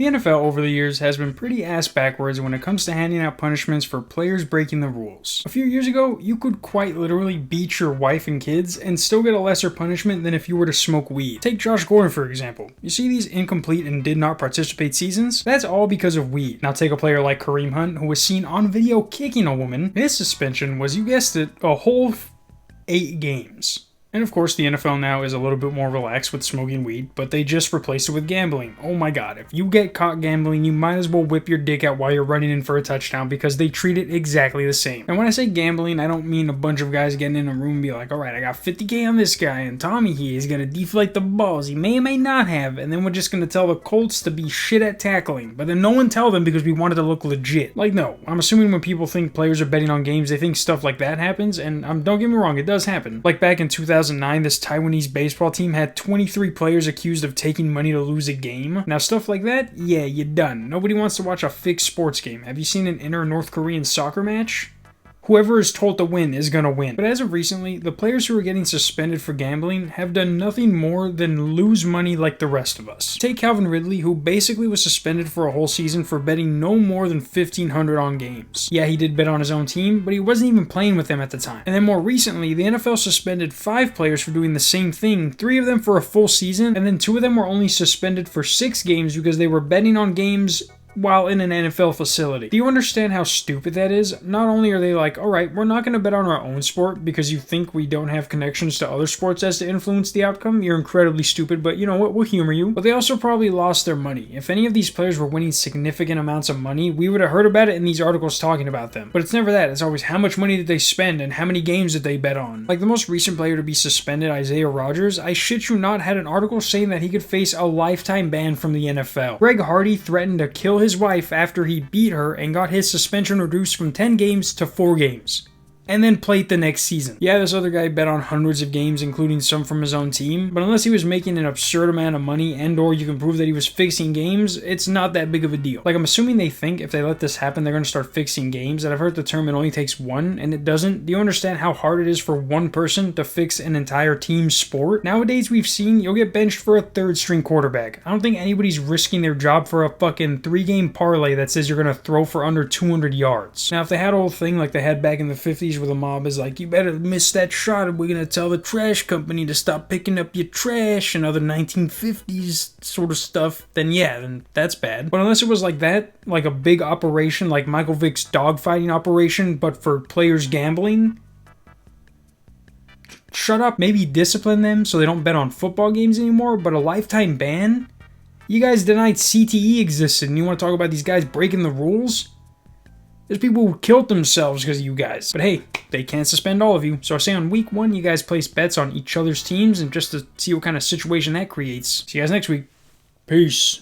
The NFL over the years has been pretty ass backwards when it comes to handing out punishments for players breaking the rules. A few years ago, you could quite literally beat your wife and kids and still get a lesser punishment than if you were to smoke weed. Take Josh Gordon for example. You see these incomplete and did not participate seasons? That's all because of weed. Now take a player like Kareem Hunt, who was seen on video kicking a woman. His suspension was, you guessed it, a whole 8 games. And of course, the NFL now is a little bit more relaxed with smoking weed, but they just replaced it with gambling. Oh my god, if you get caught gambling, you might as well whip your dick out while you're running in for a touchdown because they treat it exactly the same. And when I say gambling, I don't mean a bunch of guys getting in a room and be like, alright, I got 50K on this guy, and Tommy here is gonna deflate the balls. He may or may not have, and then we're just gonna tell the Colts to be shit at tackling. But then no one tell them because we wanted to look legit. Like, no, I'm assuming when people think players are betting on games, they think stuff like that happens, and don't get me wrong, it does happen. Like back in 2009, this Taiwanese baseball team had 23 players accused of taking money to lose a game. Now stuff like that, yeah, you're done. Nobody wants to watch a fixed sports game. Have you seen an inner North Korean soccer match? Whoever is told to win is gonna win. But as of recently, the players who are getting suspended for gambling have done nothing more than lose money like the rest of us. Take Calvin Ridley, who basically was suspended for a whole season for betting no more than $1,500 on games. Yeah, he did bet on his own team, but he wasn't even playing with them at the time. And then more recently, the NFL suspended 5 players for doing the same thing, 3 of them for a full season, and then 2 of them were only suspended for 6 games because they were betting on games while in an NFL facility. Do you understand how stupid that is? Not only are they like, alright, we're not going to bet on our own sport because you think we don't have connections to other sports as to influence the outcome, you're incredibly stupid, but you know what, we'll humor you. But they also probably lost their money. If any of these players were winning significant amounts of money, we would have heard about it in these articles talking about them. But it's never that, it's always how much money did they spend and how many games did they bet on. Like the most recent player to be suspended, Isaiah Rodgers, I shit you not, had an article saying that he could face a lifetime ban from the NFL. Greg Hardy threatened to kill his wife after he beat her and got his suspension reduced from 10 games to 4 games. And then played the next season. Yeah, this other guy bet on hundreds of games, including some from his own team, but unless he was making an absurd amount of money and or you can prove that he was fixing games, it's not that big of a deal. Like, I'm assuming they think if they let this happen, they're going to start fixing games, and I've heard the term it only takes one, and it doesn't. Do you understand how hard it is for one person to fix an entire team's sport? Nowadays, we've seen you'll get benched for a 3rd string quarterback. I don't think anybody's risking their job for a fucking 3-game parlay that says you're going to throw for under 200 yards. Now, if they had a whole thing like they had back in the 50s where the mob is like, you better miss that shot or we're gonna tell the trash company to stop picking up your trash and other 1950s sort of stuff, then that's bad. But unless it was like that, like a big operation like Michael Vick's dogfighting operation, but for players gambling, shut up, maybe discipline them so they don't bet on football games anymore, but a lifetime ban? You guys denied CTE existed and you want to talk about these guys breaking the rules? There's people who killed themselves because of you guys. But hey, they can't suspend all of you. So I say on week 1, you guys place bets on each other's teams and just to see what kind of situation that creates. See you guys next week. Peace.